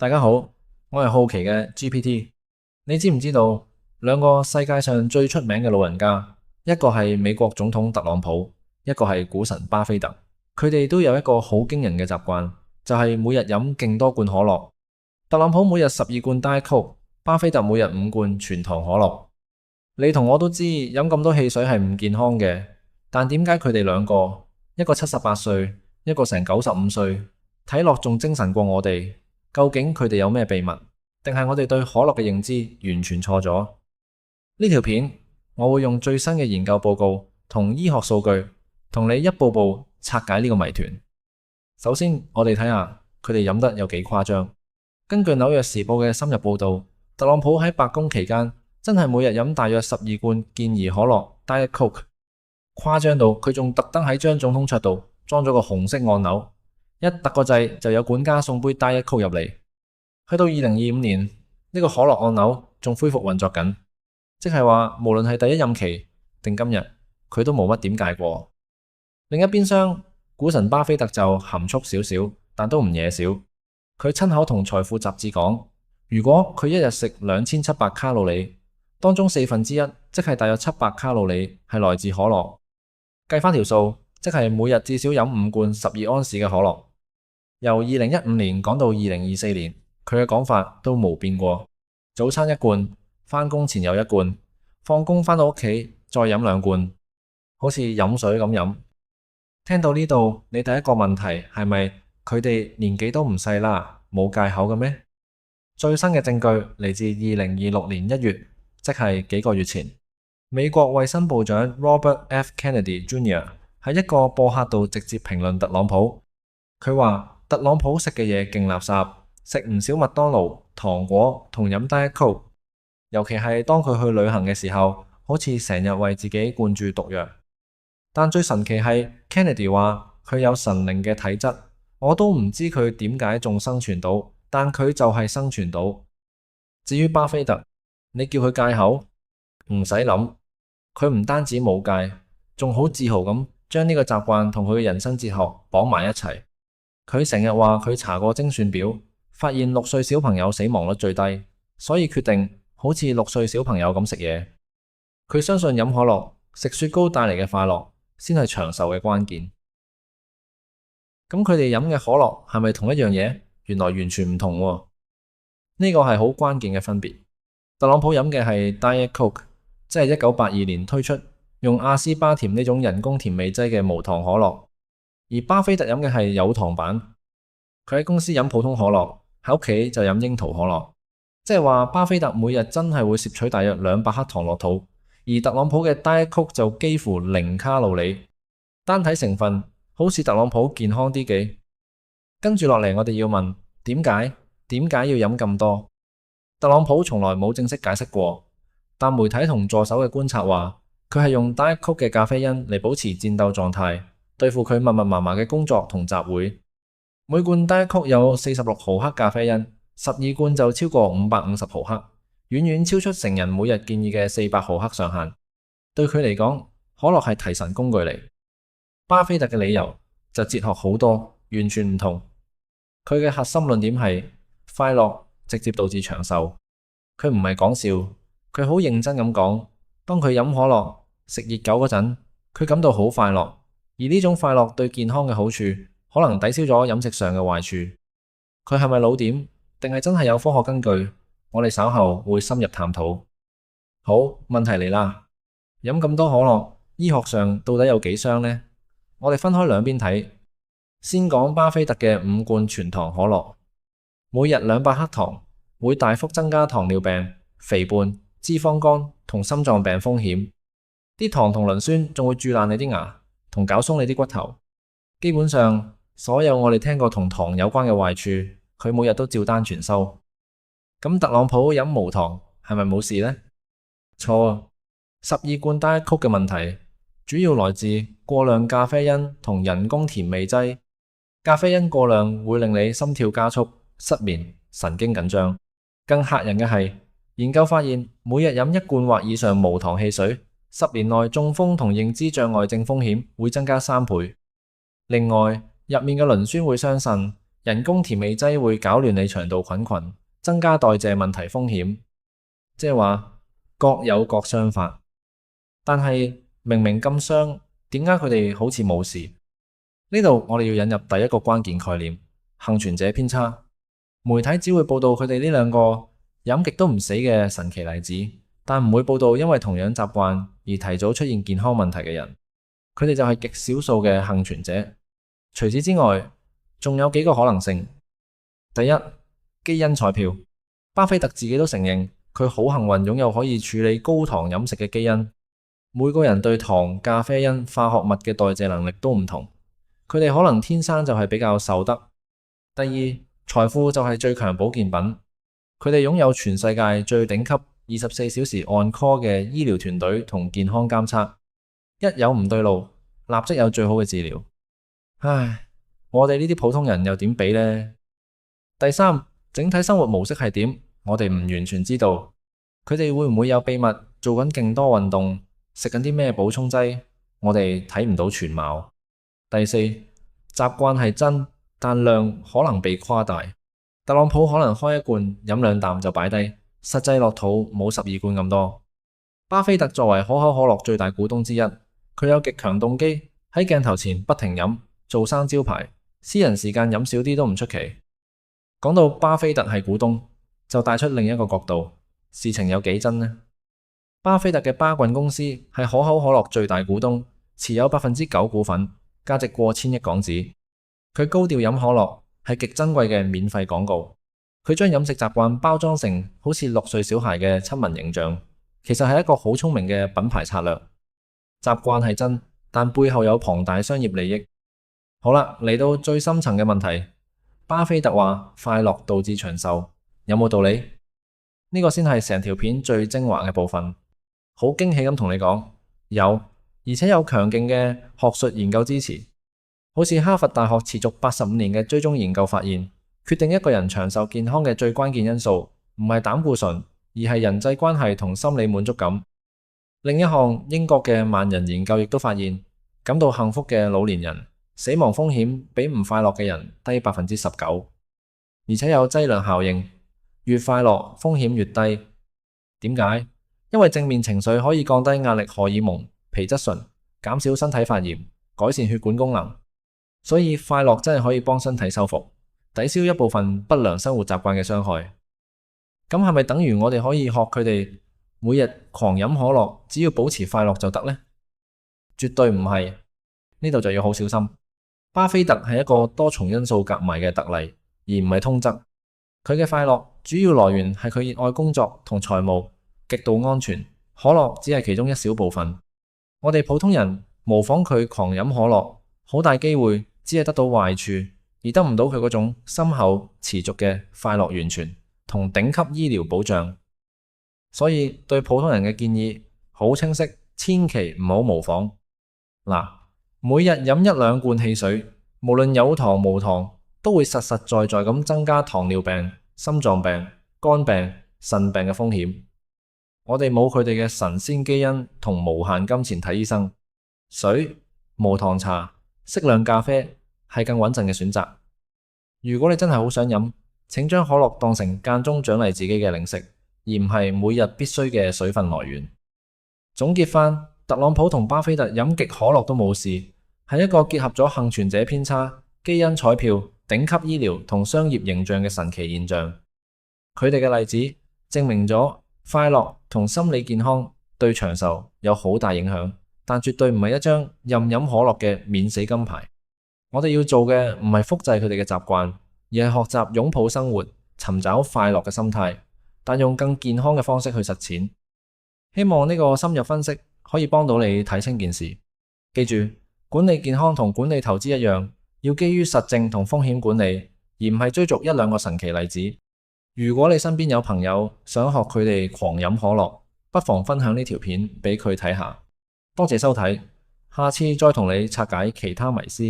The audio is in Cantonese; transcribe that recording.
大家好，我係好奇嘅 GPT。你知唔知道兩個世界上最出名嘅老人家，一個係美國總統特朗普，一個係股神巴菲特。佢哋都有一個好驚人嘅習慣，就係每日飲勁多罐可樂。特朗普每日12罐 Diet Coke，巴菲特每日5罐全糖可樂。你同我都知飲咁多汽水係唔健康嘅，但點解佢哋兩個，一個78歲，一個成95歲，睇落仲精神過我哋？究竟佢哋有咩秘密？定係我哋對可樂嘅認知完全錯咗？呢條片我會用最新嘅研究報告同醫學數據，同你一步步拆解呢個謎團。首先，我哋睇下佢哋飲得有幾誇張。根據紐約時報嘅深入報道，特朗普喺白宮期間真係每日飲大約12罐健怡可樂 Diet Coke， 誇張到佢仲特登喺張總統桌度裝咗個紅色按鈕，一揼個掣就有管家送杯 Diet Coke 入嚟。去到2025年，呢個可樂按鈕仲恢復運作緊，即係話無論係第一任期定今日，佢都冇乜點戒過。另一邊廂，股神巴菲特就含蓄少少，但都唔嘢少。佢親口同財富雜誌講，如果佢一日食2700卡路里，當中1/4，即係大約700卡路里係來自可樂。計翻條數，即係每日至少飲5罐12安士嘅可樂。由2015年講到2024年，佢嘅講法都冇變過。早餐1罐，返工前又1罐，放工返到屋企再飲2罐，好似飲水咁飲。聽到呢度，你第一個問題係咪佢哋年紀都唔細啦，冇戒口嘅咩？最新嘅證據嚟自2026年1月，即係幾個月前，美國衛生部長 Robert F. Kennedy Jr. 喺一個播客度直接評論特朗普。佢話特朗普食嘅嘢勁垃圾，食唔少麥當勞、糖果同飲 Diet Coke， 尤其係當佢去旅行嘅時候，好似成日為自己灌注毒藥。但最神奇係 Kennedy 話佢有神靈嘅體質，我都唔知佢點解仲生存到，但佢就係生存到。至於巴菲特，你叫佢戒口，唔使諗，佢唔單止冇戒，仲好自豪咁將呢個習慣同佢嘅人生哲學綁埋一齊。佢成日話佢查過精算表，發現6歲小朋友死亡率最低，所以決定好似6歲小朋友咁食嘢。佢相信飲可樂、食雪糕帶嚟嘅快樂先係長壽嘅關鍵。咁佢哋飲嘅可樂係咪同一樣嘢？原來完全唔同喎。呢個係好關鍵嘅分別。特朗普飲嘅係 Diet Coke， 即係1982年推出用阿斯巴甜呢種人工甜味劑嘅無糖可樂，而巴菲特飲嘅係有糖版。佢喺公司飲普通可樂，喺屋企就飲櫻桃可樂。即係話巴菲特每日真係會攝取大約200克糖落肚，而特朗普嘅 Diet Coke 就幾乎0卡路里。單睇成分，好似特朗普健康啲幾。跟住落嚟，我哋要問點解要飲咁多？特朗普從來冇正式解釋過，但媒體同助手嘅觀察話，佢係用 Diet Coke 嘅咖啡因嚟保持戰鬥狀態，對付佢密密麻麻嘅工作同集會。每罐 Diet Coke 有46毫克咖啡因，12罐就超過550毫克，遠遠超出成人每日建議嘅400毫克上限。對佢嚟講，可樂係提神工具嚟。巴菲特嘅理由就哲學好多，完全唔同。佢嘅核心論點係快樂直接導致長壽。佢唔係講笑，佢好認真咁講。當佢飲可樂、食熱狗嗰陣，佢感到好快樂，而呢種快樂對健康嘅好處，可能抵消咗飲食上嘅壞處。佢係咪老點，定係真係有科學根據？我哋稍後會深入探討。好，問題嚟啦，飲咁多可樂，醫學上到底有幾傷呢？我哋分開兩邊睇，先講巴菲特嘅5罐全糖可樂，每日200克糖，會大幅增加糖尿病、肥胖、脂肪肝同心臟病風險。啲糖同磷酸仲會蛀爛你啲牙，同搞鬆你啲骨頭。基本上，所有我哋聽過同糖有關嘅壞處，佢每日都照單全收。咁特朗普飲無糖係咪冇事呢？錯，12罐 Diet Coke 嘅問題主要來自過量咖啡因同人工甜味劑。咖啡因過量會令你心跳加速、失眠、神經緊張。更嚇人嘅係，研究發現每日飲1罐或以上無糖汽水，10年內中風同認知障礙症風險會增加3倍。另外，入面嘅磷酸會傷腎，人工甜味劑會搞亂你腸道菌群，增加代謝問題風險。即係話各有各傷法，但係明明咁傷，點解佢哋好似冇事？呢度我哋要引入第一個關鍵概念：幸存者偏差。媒體只會報道佢哋呢兩個飲極都唔死嘅神奇例子，但唔會報道因為同樣習慣而提早出現健康問題嘅人。佢哋就係極少數嘅幸存者。除此之外，仲有幾個可能性。第一，基因彩票。巴菲特自己都承認，佢好幸運擁有可以處理高糖飲食嘅基因。每個人對糖、咖啡因、化學物嘅代謝能力都唔同，佢哋可能天生就係比較受得。第二，財富就係最強保健品。佢哋擁有全世界最頂級24小時on call 嘅醫療團隊同健康監測，一有唔對路，立即有最好嘅治療。唉，我哋呢啲普通人又點比呢？第三，整體生活模式係點？我哋唔完全知道。佢哋會唔會有秘密做緊勁多運動，食緊啲咩補充劑？我哋睇唔到全貌。第四，習慣係真，但量可能被誇大。特朗普可能開一罐飲2啖就擺低，實際落肚冇12罐咁多。巴菲特作為可口可樂最大股東之一，佢有極強動機喺鏡頭前不停飲，做生招牌，私人時間飲少啲都唔出奇。講到巴菲特係股東，就帶出另一個角度，事情有幾真呢？巴菲特嘅巴郡公司係可口可樂最大股東，持有9%股份，價值過千億港紙。佢高調飲可樂係極珍貴嘅免費廣告。佢將飲食習慣包裝成好似6歲小孩嘅親民形象，其實係一個好聰明嘅品牌策略。習慣係真，但背後有龐大商業利益。好啦，嚟到最深層嘅問題，巴菲特話快樂導致長壽，有冇道理？呢個先係成條片最精華嘅部分。好驚喜咁同你講，有，而且有強勁嘅學術研究支持。好似哈佛大學持續85年嘅追蹤研究發現，決定一個人長壽健康嘅最關鍵因素唔係膽固醇，而係人際關係同心理滿足感。另一項英國嘅萬人研究亦都發現，感到幸福嘅老年人死亡風險比唔快樂嘅人低19%，而且有劑量效應，越快樂風險越低。點解？因為正面情緒可以降低壓力荷爾蒙、皮質醇，減少身體發炎，改善血管功能。所以快樂真係可以幫身體修復，抵消一部分不良生活習慣嘅傷害。咁係咪等於我哋可以學佢哋每日狂飲可樂，只要保持快樂就得呢？絕對唔係，呢度就要好小心。巴菲特係一個多重因素夾埋嘅特例，而唔係通則。佢嘅快樂主要來源係佢熱愛工作同財務，極度安全。可樂只係其中一小部分。我哋普通人模仿佢狂飲可樂，好大機會只係得到壞處，而得唔到佢嗰種深厚持續嘅快樂源泉同頂級醫療保障。所以對普通人嘅建議好清晰，千祈唔好模仿。嗱，每日飲1-2罐汽水，無論有糖無糖，都會實實在在咁增加糖尿病、心臟病、肝病、腎病嘅風險。我哋冇佢哋嘅神仙基因同無限金錢睇醫生。水、無糖茶、適量咖啡係更穩陣嘅選擇。如果你真係好想飲，請將可樂當成間中獎勵自己嘅零食，而唔係每日必須嘅水分來源。總結返，特朗普同巴菲特飲極可樂都冇事，係一個結合咗幸存者偏差、基因彩票、頂級醫療同商業形象嘅神奇現象。佢哋嘅例子證明咗快樂同心理健康對長壽有好大影響，但絕對唔係一張任飲可樂嘅免死金牌。我哋要做嘅唔係複製佢哋嘅習慣，而係學習擁抱生活，尋找快樂嘅心態，但用更健康嘅方式去實踐。希望呢個深入分析可以幫到你睇清件事。記住，管理健康同管理投資一樣，要基於實證同風險管理，而唔係追逐1-2個神奇例子。如果你身邊有朋友想學佢哋狂飲可樂，不妨分享呢條片俾佢睇下。多謝收睇，下次再同你拆解其他迷思。